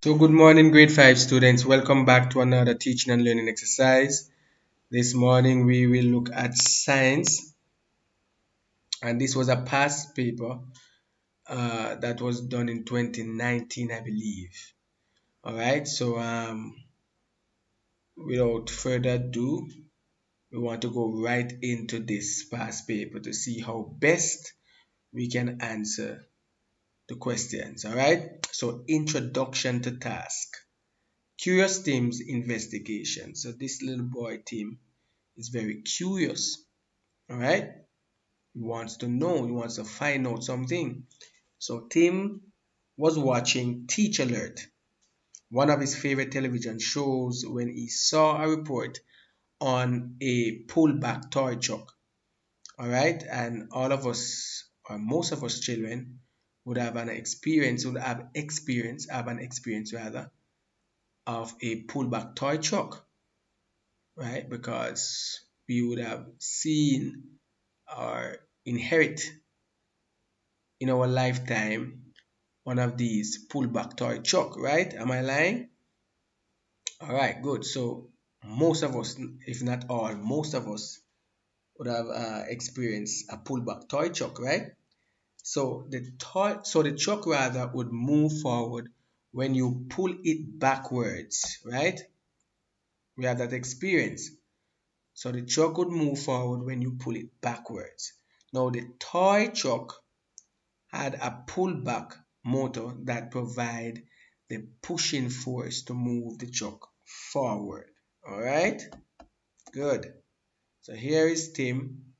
So, good morning, grade 5 students. Welcome back to another teaching and learning exercise. This morning, we will look at science, and this was a past paper that was done in 2019, I believe. All right, so without further ado, we want to go right into this past paper to see how best we can answer the questions. All right, so introduction to task. Curious Tim's investigation. So, this little boy, Tim, is very curious. All right, he wants to know, he wants to find out something. So Tim was watching Teach Alert, one of his favorite television shows, when he saw a report on a pullback toy truck. All right, and all of us, or most of us children, have an experience rather of a pullback toy truck, right? Because we would have seen or inherit in our lifetime one of these pullback toy truck, right? Am I lying? All right, good. So most of us, if not all, most of us would have experienced a pullback toy truck, right? So the truck rather would move forward when you pull it backwards, right? We have that experience. So the truck would move forward when you pull it backwards. Now the toy truck had a pullback motor that provide the pushing force to move the truck forward. All right, good. So here is Tim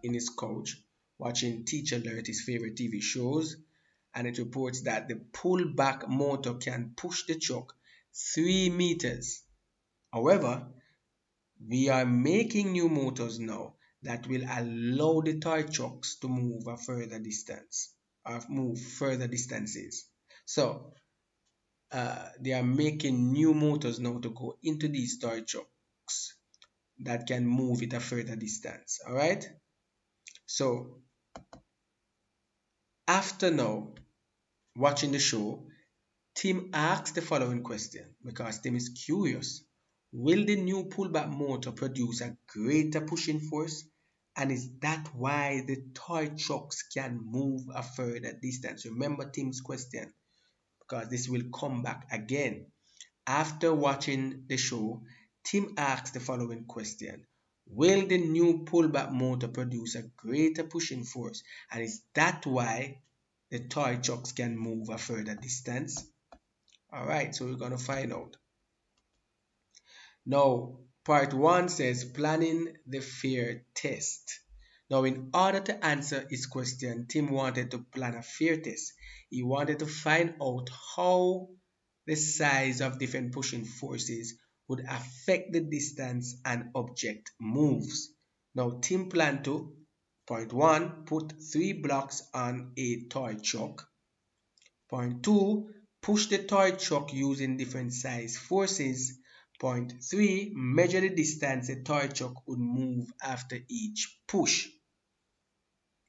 in his couch watching Teach Alert, his favorite TV shows, and it reports that the pullback motor can push the truck 3 meters. However, we are making new motors now that will allow the toy trucks to move a further distance or move further distances. So they are making new motors now to go into these toy trucks that can move it a further distance. All right. So after now watching the show, Tim asks the following question because Tim is curious. Will the new pullback motor produce a greater pushing force? And is that why the toy trucks can move a further distance? Remember Tim's question because this will come back again. After watching the show, Tim asks the following question. Will the new pullback motor produce a greater pushing force? And is that why the toy trucks can move a further distance? All right, so we're going to find out. Now, part one says planning the fear test. Now, in order to answer his question, Tim wanted to plan a fear test. He wanted to find out how the size of different pushing forces would affect the distance an object moves. Now, Tim planned to, point one, put 3 blocks on a toy truck. Point two, push the toy truck using different size forces. Point three, measure the distance a toy truck would move after each push.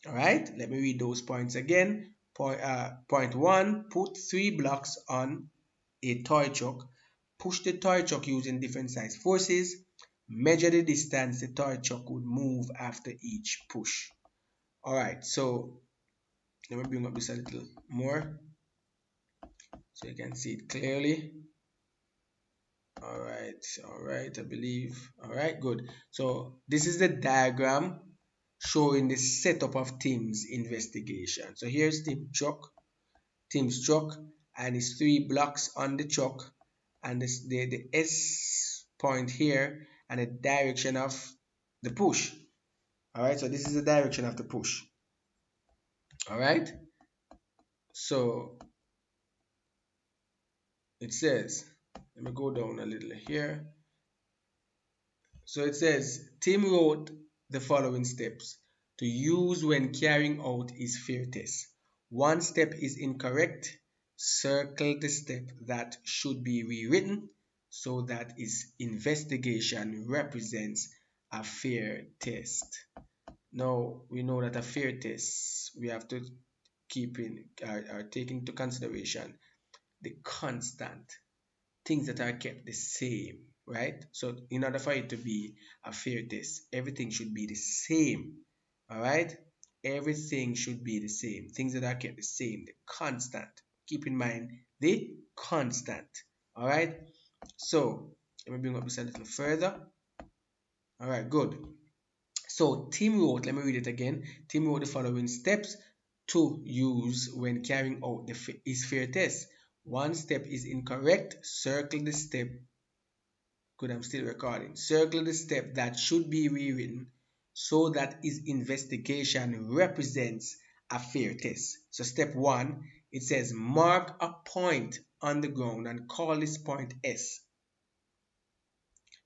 All right, let me read those points again. Point one, put 3 blocks on a toy truck. Push the toy truck using different size forces. Measure the distance the toy truck would move after each push. All right, so let me bring up this a little more so you can see it clearly. All right, I believe. All right, good. So this is the diagram showing the setup of Tim's investigation. So here's Tim's truck, and his 3 blocks on the truck, and the S point here, and the direction of the push. All right, so this is the direction of the push. All right, so it says, let me go down a little here. So it says, Tim wrote the following steps to use when carrying out his fear test. One step is incorrect. Circle the step that should be rewritten so that his investigation represents a fear test. Now, we know that a fear test, we have to keep in or take into consideration the constant, things that are kept the same, right? So in order for it to be a fair test, everything should be the same, all right? Everything should be the same. Things that are kept the same, the constant. Keep in mind the constant, all right? So let me bring up this a little further. All right, good. So Tim wrote, let me read it again. Tim wrote the following steps to use when carrying out his fair test. One step is incorrect. Circle the step. Good, I'm still recording. Circle the step that should be rewritten so that his investigation represents a fair test. So step one, it says mark a point on the ground and call this point S.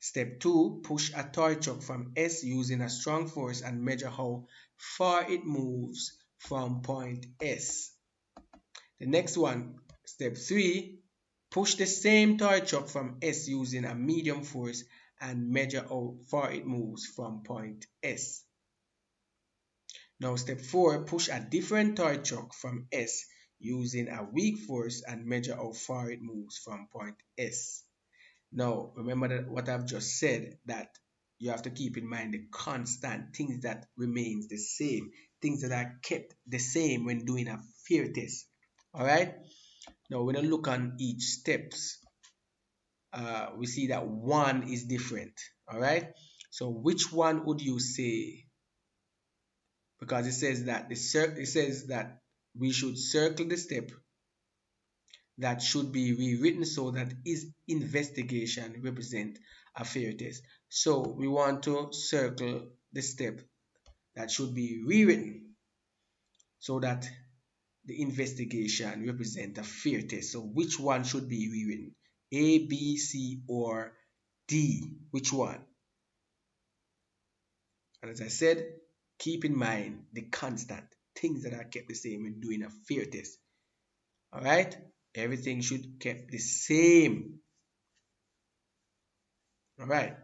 Step 2, push a toy truck from S using a strong force and measure how far it moves from point S. The next one, step 3, push the same toy truck from S using a medium force and measure how far it moves from point S. Now step 4, push a different toy truck from S using a weak force and measure how far it moves from point S. Now, remember that what I've just said, that you have to keep in mind the constant things that remains the same, things that are kept the same when doing a fear test. All right. Now, when I look on each steps, we see that one is different. All right. So, which one would you say? Because it says that it says that we should circle the step that should be rewritten so that his investigation represent a fair test. So we want to circle the step that should be rewritten so that the investigation represent a fair test. So which one should be rewritten? A, B, C, or D? Which one? And as I said, keep in mind the constant things that are kept the same when doing a fair test. All right, everything should kept the same. All right.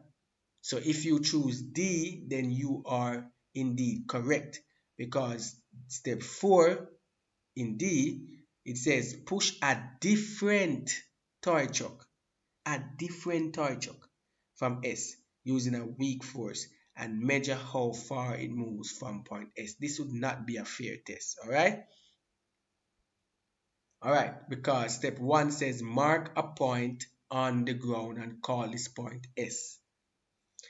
So if you choose D, then you are indeed correct, because step 4 in D, it says push a different toy chuck from S using a weak force and measure how far it moves from point S. This would not be a fair test, all right? All right, because step 1 says mark a point on the ground and call this point S.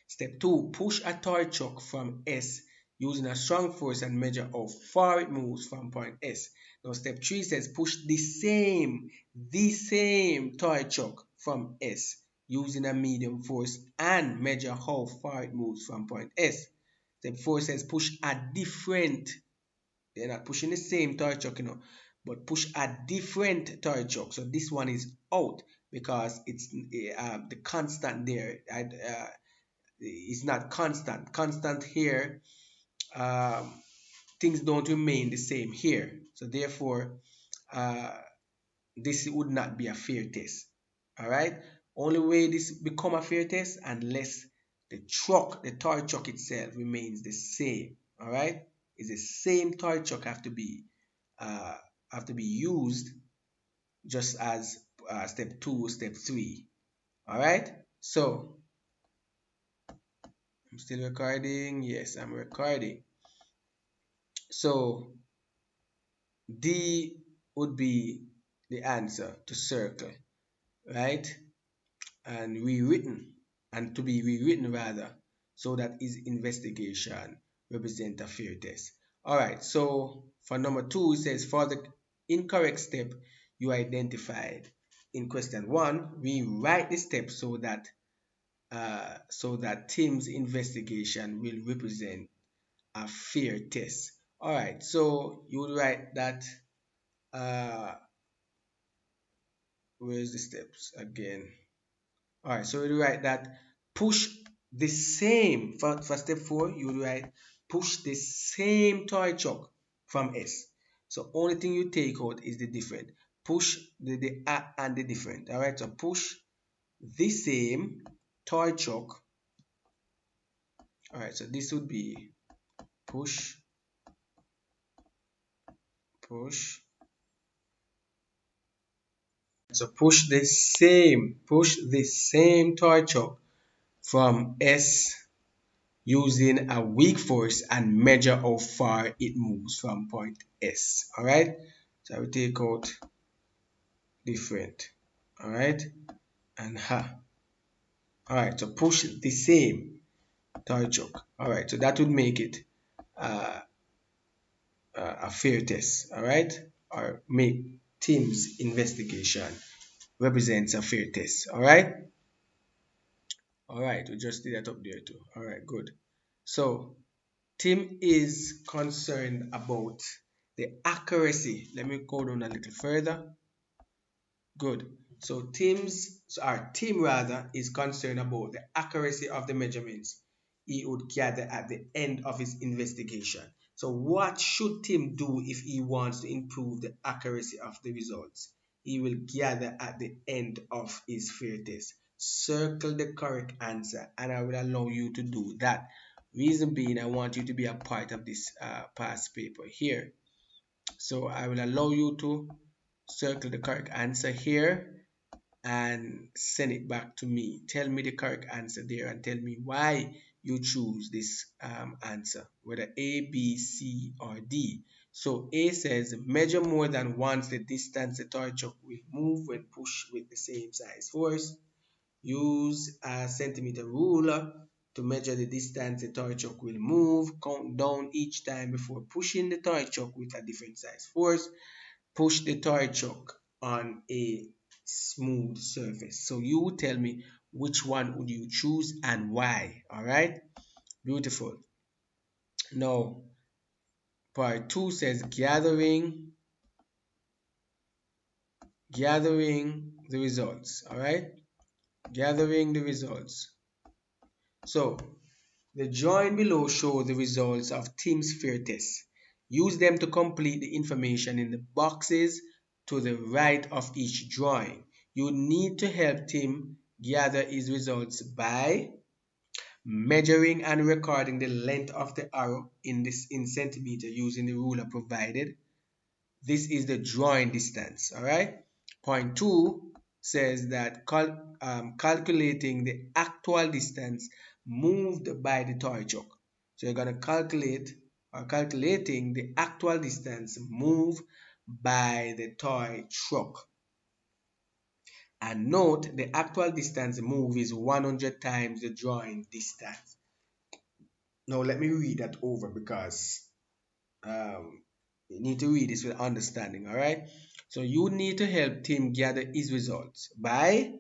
Step 2, push a toy truck from S using a strong force and measure how far it moves from point S. Now step 3 says push the same toy truck from S using a medium force and measure how far it moves from point S. Step 4 says push a different, they're not pushing the same toy truck, but push a different toy truck. So this one is out because it's the constant there. Is not constant. Constant here, um, things don't remain the same here. So therefore, uh, this would not be a fair test. All right. Only way this become a fair test unless the toy truck itself remains the same. All right. Is the same toy truck uh, have to be used just as step 2, step 3. All right. So I'm still recording. Yes, I'm recording. So D would be the answer to circle, right? And rewritten, and to be rewritten rather, so that his investigation represent a fair test. All right, so for number 2, it says for the incorrect step you identified in question 1, rewrite the step so that Tim's investigation will represent a fair test. All right, so you would write that uh, where's the steps again? All right, so you write that push the same, for step 4, you will write push the same toy truck from S. So only thing you take out is the different. Push the and the different. All right, so push the same toy truck. All right, so this would be push, push So push this same toy chuck from S using a weak force and measure how far it moves from point S. All right. So I will take out different. All right. And ha. All right. So push the same toy chuck. All right. So that would make it uh, a fair test. All right. Or make Tim's investigation represents a fair test. All right. All right. We just did that up there too. All right. Good. So Tim is concerned about the accuracy. Let me go down a little further. Good. So our team rather is concerned about the accuracy of the measurements he would gather at the end of his investigation. So what should Tim do if he wants to improve the accuracy of the results he will gather at the end of his fair test? Circle the correct answer and I will allow you to do that. Reason being, I want you to be a part of this past paper here. So I will allow you to circle the correct answer here and send it back to me. Tell me the correct answer there and tell me why you choose this answer, whether A, B, C, or D. So A says measure more than once the distance the toy chuck will move when pushed with the same size force. Use a centimeter ruler to measure the distance the toy chuck will move. Count down each time before pushing the toy chuck with a different size force. Push the toy chuck on a smooth surface. So you tell me which one would you choose and why. All right, beautiful. Now part 2 says gathering the results. All right, gathering the results. So the drawing below show the results of Tim's fair test. Use them to complete the information in the boxes to the right of each drawing. You need to help Tim gather his results by measuring and recording the length of the arrow in centimeter using the ruler provided. This is the drawing distance. All right. Point 2 says that calculating the actual distance moved by the toy chuck. So you're going to calculating the actual distance moved by the toy truck. And note the actual distance moved is 100 times the drawing distance. Now let me read that over because you need to read this with understanding. All right. So you need to help Tim gather his results by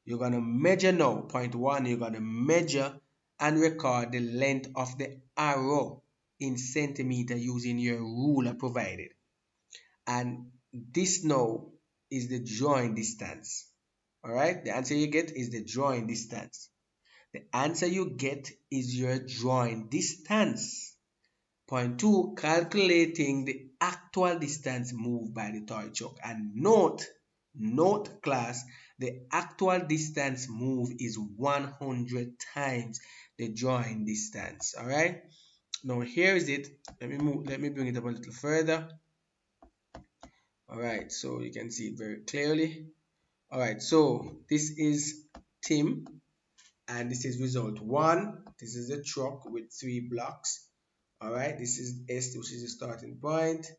you're gonna measure now. Point 1, you're gonna measure and record the length of the arrow in centimeter using your ruler provided. And this now is the drawing distance. All right. The answer you get is the drawing distance. The answer you get is your drawing distance. Point 2, calculating the actual distance moved by the toy chuck. And note class, the actual distance moved is 100 times the drawing distance. All right. Now here is it. Let me bring it up a little further. All right. So you can see it very clearly. All right. So this is Tim, and this is result 1. This is a truck with 3 blocks. All right, this is S, which is the starting point,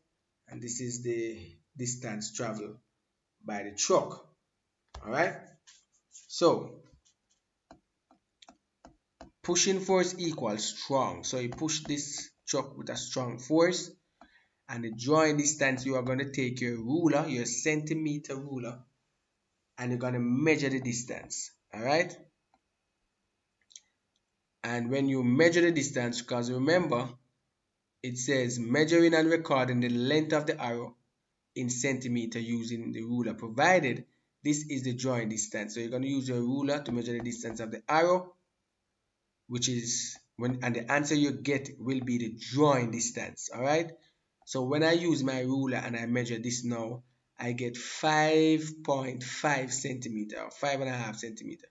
and this is the distance traveled by the truck. All right, so pushing force equals strong. So you push this truck with a strong force, and the drawing distance, you are going to take your ruler, your centimeter ruler, and you're going to measure the distance. All right, and when you measure the distance, because remember, it says measuring and recording the length of the arrow in centimeter using the ruler provided. This is the drawing distance. So you're going to use your ruler to measure the distance of the arrow, which is and the answer you get will be the drawing distance. All right. So when I use my ruler and I measure this now, I get 5.5 centimeter or 5.5 centimeter.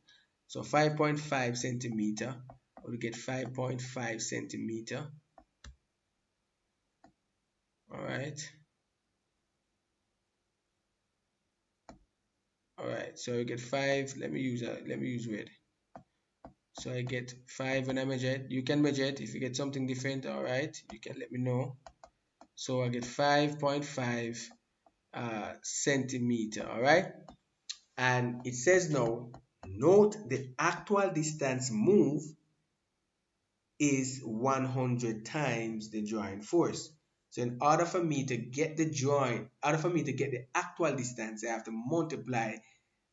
So 5.5 centimeter, we get 5.5 centimeter. All right. All right, so I get 5. Let me use red. So I get 5 when I measure it. You can measure it. If you get something different, all right, you can let me know. So I get 5.5 centimeter. All right, and it says now, note the actual distance moved is 100 times the drawing force. So in order for me to get the actual distance, I have to multiply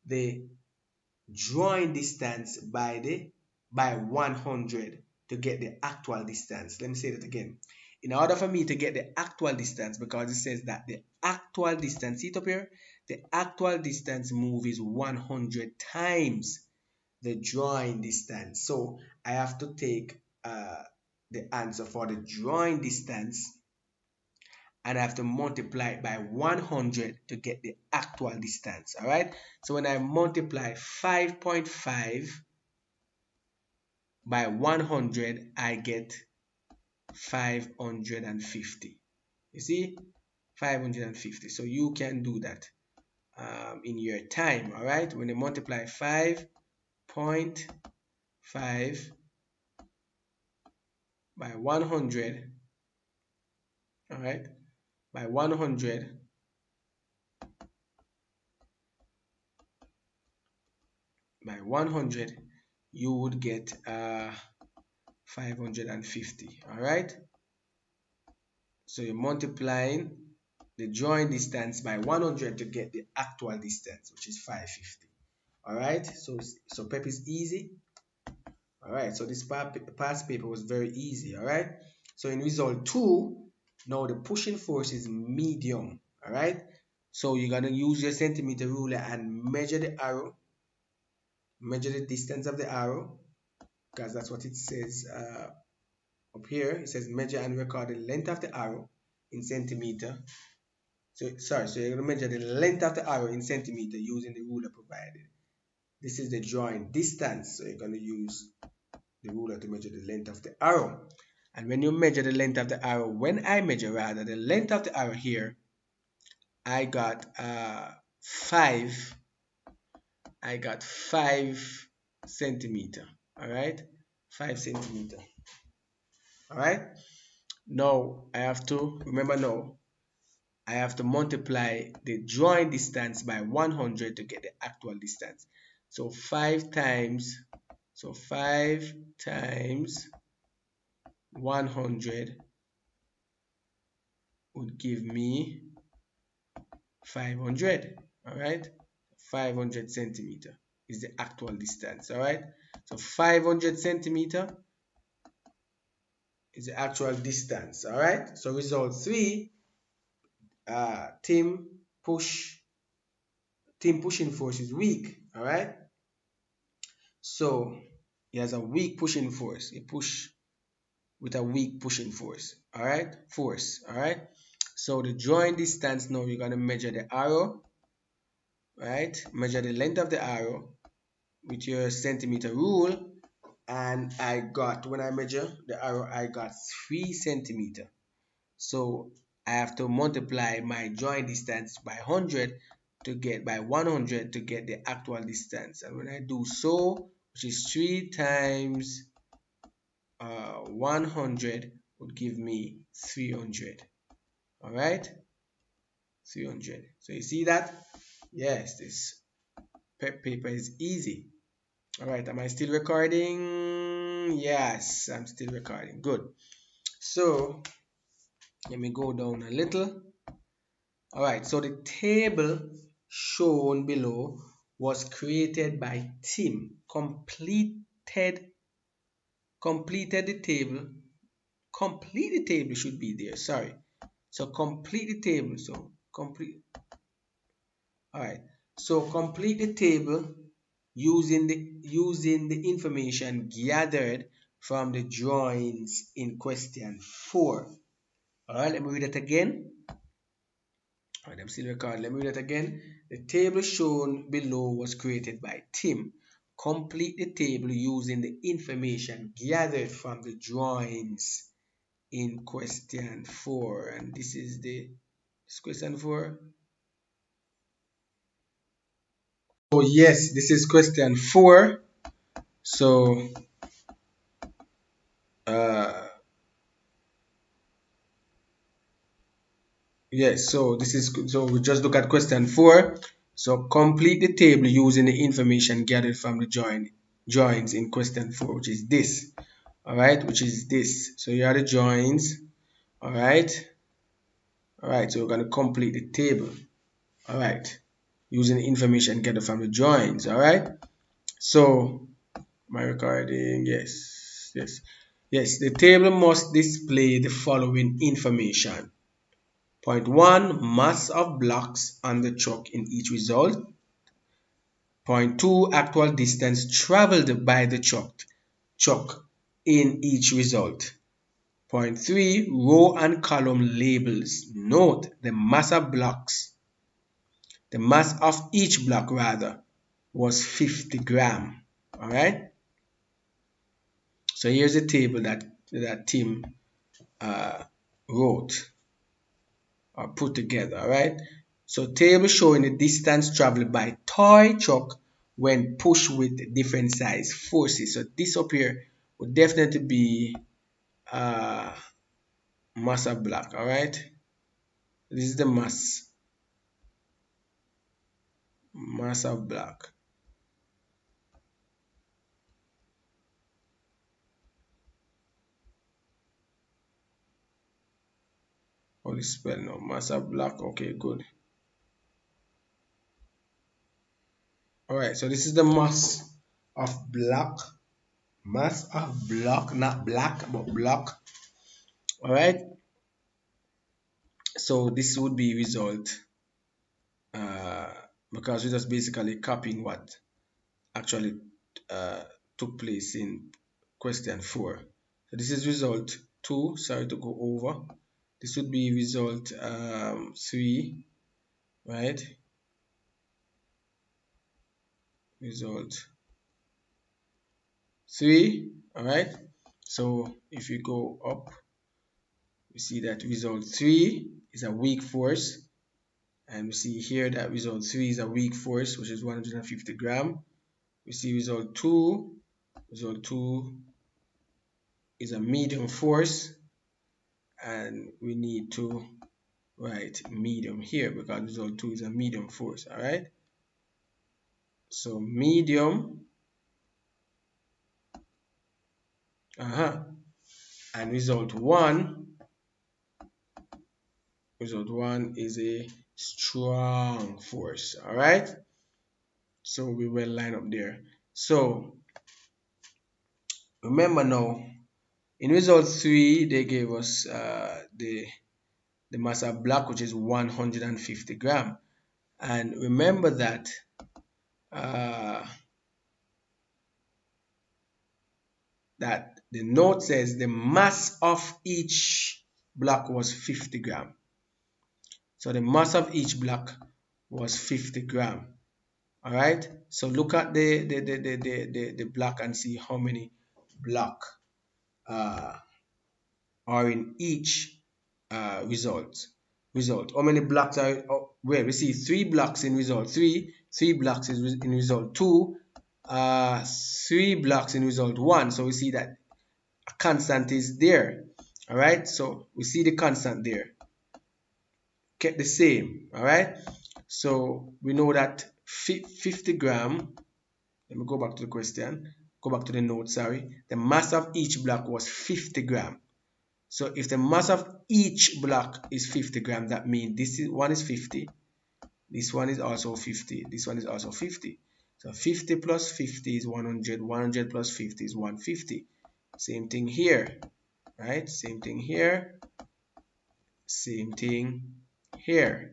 the drawing distance by 100 to get the actual distance. Let me say that again. In order for me to get the actual distance, because it says that the actual distance, see it up here, the actual distance move is 100 times the drawing distance. So I have to take the answer for the drawing distance, and I have to multiply it by 100 to get the actual distance. All right. So when I multiply 5.5 by 100, I get 550. You see, 550. So you can do that in your time. All right. When you multiply 5.5 by 100, all right, by 100, you would get 550. All right, so you're multiplying the drawing distance by 100 to get the actual distance, which is 550. All right, so PEP is easy. All right, so this past paper was very easy. All right, so in result 2, now the pushing force is medium. All right, so you're gonna use your centimeter ruler and measure the arrow, measure the distance of the arrow, because that's what it says up here. It says measure and record the length of the arrow in centimeter. So sorry, so you're gonna measure the length of the arrow in centimeter using the ruler provided. This is the drawing distance, so you're gonna use the ruler to measure the length of the arrow. And when you measure the length of the arrow, when I measure rather the length of the arrow here, I got 5 centimeter. All right, 5 centimeter. All right, now I have to remember, now I have to multiply the drawing distance by 100 to get the actual distance. So 5 times 100 would give me 500. All right, 500 centimeter is the actual distance. All right, so 500 centimeter is the actual distance. All right, so result 3, team pushing force is weak. All right, so he has a weak pushing force. He push with a weak pushing force. All right, all right, so the drawing distance, now you're going to measure the arrow, right? Measure the length of the arrow with your centimeter rule, and when I measure the arrow, I got 3 centimeter. So I have to multiply my drawing distance by 100 to get by 100 to get the actual distance. And when I do so, which is 3 times 100, would give me 300. All right, 300. So you see that? Yes, this paper is easy. All right, am I still recording? Yes, I'm still recording. Good. So let me go down a little. All right, so the table shown below was created by Tim. Completed the table. Complete the table should be there. Sorry. So complete the table. So complete. All right. So complete the table using the information gathered from the drawings in question 4. All right. Let me read it again. All right, I'm still recording. Let me read it again. The table shown below was created by Tim. Complete the table using the information gathered from the drawings in question 4. And this is question 4. So yes, this is question 4. So uh, yes, so this is so we just look at question 4. So complete the table using the information gathered from the joins in question 4, which is this. All right, which is this. So here are the joins. All right, so we're going to complete the table. All right, using the information gathered from the joins. All right, so my recording, yes, the table must display the following information. Point 1, mass of blocks on the truck in each result. Point 2, actual distance traveled by the truck in each result. Point 3, row and column labels. Note the mass of blocks. The mass of each block rather was 50 gram. All right. So here's a table that Tim wrote or put together. All right. So table showing the distance traveled by toy truck when pushed with different size forces. So this up here would definitely be uh, mass of block. All right. This is the mass of block. How do spell now? Mass of block. Okay, good. All right. So this is the mass of block. Mass of block, not black, but block. All right. So this would be result uh, because we're just basically copying what actually uh, took place in question 4. So this is result 2. Sorry to go over. This would be result 3, right? Result 3. All right. So if you go up, we see that result 3 is a weak force. And we see here that result 3 is a weak force, which is 150 gram. We see result 2. Result 2 is a medium force. And we need to write medium here because result 2 is a medium force. All right. So medium. And result 1 is a strong force. All right. So we will line up there. So remember now, in result 3, they gave us the mass of block, which is 150 gram. And remember that uh, that the note says the mass of each block was 50 gram. So the mass of each block was 50 gram. All right. So look at the block and see how many block uh, are in each result. How many blocks are? Oh, well, we see 3 blocks in result 3, 3 blocks in result 2, 3 blocks in result 1. So we see that a constant is there. All right. So we see the constant there. Kept the same. All right. So we know that 50 gram. Let me go back to the question. Go back to the note. Sorry. The mass of each block was 50 gram. So if the mass of each block is 50 gram, that means one is 50. This one is also 50. This one is also 50. So 50 plus 50 is 100. 100 plus 50 is 150. Same thing here, right? Same thing here. Same thing here.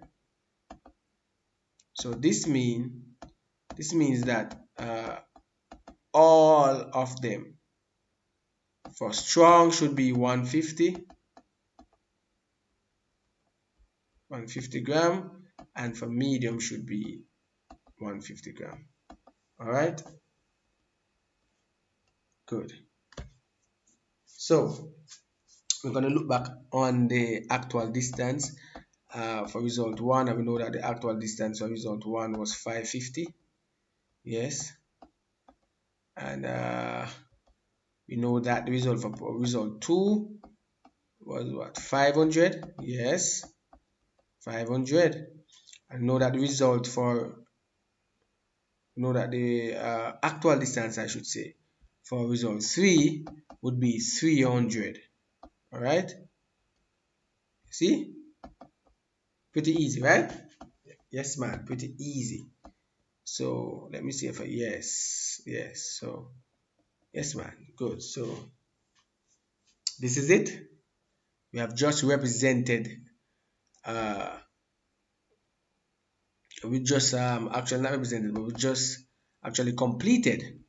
So this means that all of them for strong should be 150 gram, and for medium should be 150 gram. All right, good. So we're going to look back on the actual distance for result 1, and we know that the actual distance for result 1 was 550. Yes. And we know that the result for result 2 was what? 500. Yes, 500. And know that the result for know that the actual distance, I should say, for result 3 would be 300. All right. See, pretty easy, right? Yes, man, pretty easy. So let me see if I, yes, yes. So yes, man, good. So this is it. We have just represented. Uh, we just actually not represented, but we just actually completed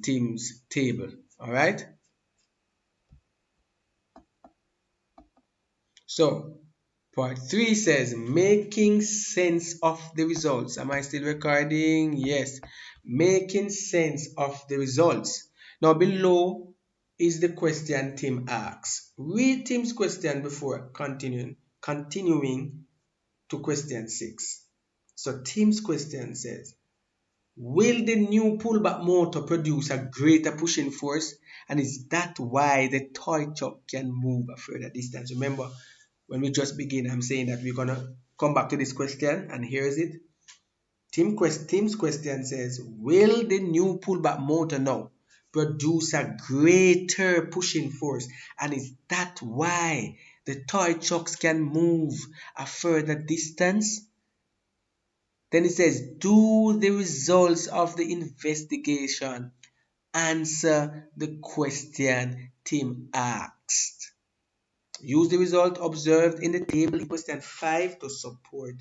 teams table. All right. So part 3 says making sense of the results. Am I still recording? Yes. Making sense of the results. Now below is the question Tim asks. Read Tim's question before continuing to question 6. So Tim's question says, will the new pullback motor produce a greater pushing force? And is that why the toy truck can move a further distance? Remember, when we just begin, I'm saying that we're gonna come back to this question, and here is it. Tim's question says, will the new pullback motor now produce a greater pushing force? And is that why the toy trucks can move a further distance? Then it says, do the results of the investigation answer the question Tim asked? Use the result observed in the table in question 5 to support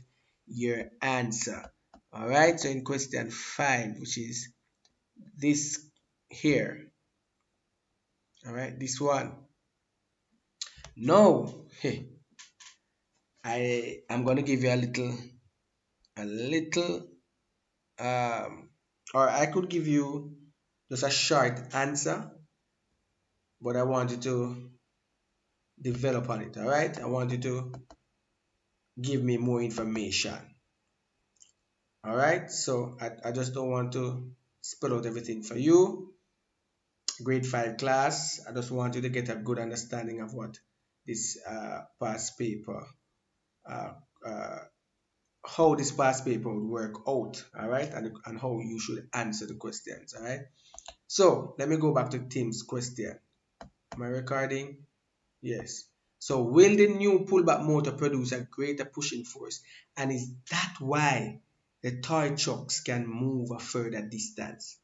your answer. All right, so in question 5, which is this here, all right, this one. No, hey, I'm going to give you a little, or I could give you just a short answer, but I want you to develop on it. All right, I want you to give me more information. All right, so I just don't want to spell out everything for you. Grade 5 class, I just want you to get a good understanding of what this past paper, uh, uh, how this past paper would work out, all right, and how you should answer the questions, all right. So let me go back to Tim's question. Am I recording? Yes. So will the new pullback motor produce a greater pushing force? And is that why the toy trucks can move a further distance?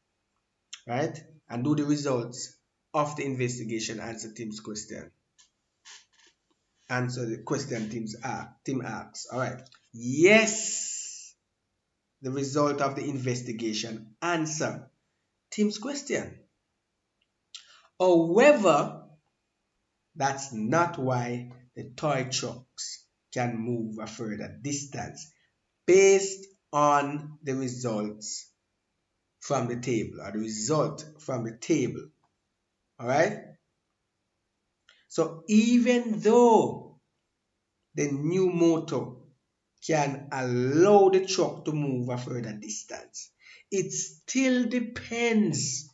Right? And do the results of the investigation answer Tim's question? Answer the question Tim asks. All right. Yes. The result of the investigation answer Tim's question. However, that's not why the toy trucks can move a further distance based on the results from the table, or the result from the table. All right. So even though the new motor can allow the truck to move a further distance, it still depends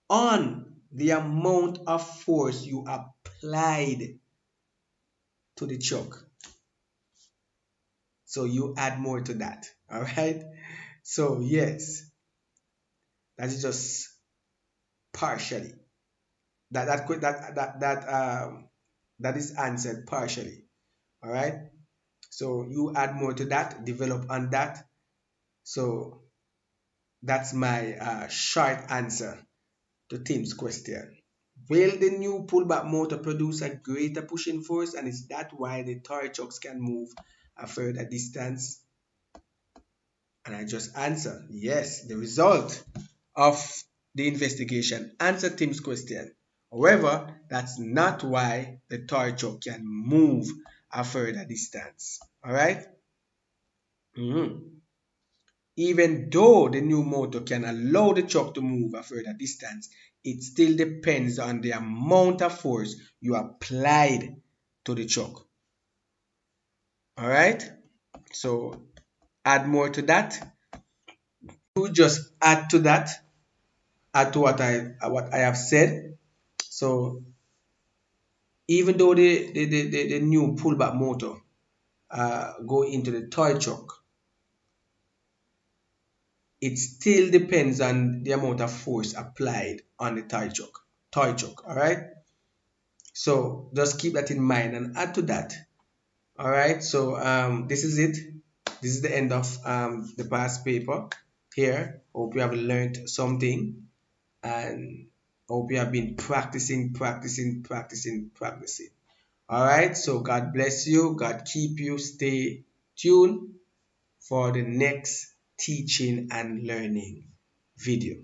on the amount of force you applied to the truck. So you add more to that. All right. So yes, that is just partially. That is answered partially. All right. So you add more to that, develop on that. So that's my short answer to Tim's question. Will the new pullback motor produce a greater pushing force, and is that why the toy trucks can move a further distance? And I just answered yes. The result of the investigation answered Tim's question. However, that's not why the toy truck can move a further distance. All right? Even though the new motor can allow the truck to move a further distance, it still depends on the amount of force you applied to the truck. All right? So add more to that. just add to that, add to what I have said. So even though the new pullback motor go into the toy truck, it still depends on the amount of force applied on the toy truck. Toy truck, all right. So just keep that in mind and add to that. All right. So this is it. This is the end of the past paper here. Hope you have learned something, and hope you have been practicing, practicing, practicing, practicing. All right. So God bless you. God keep you. Stay tuned for the next teaching and learning video.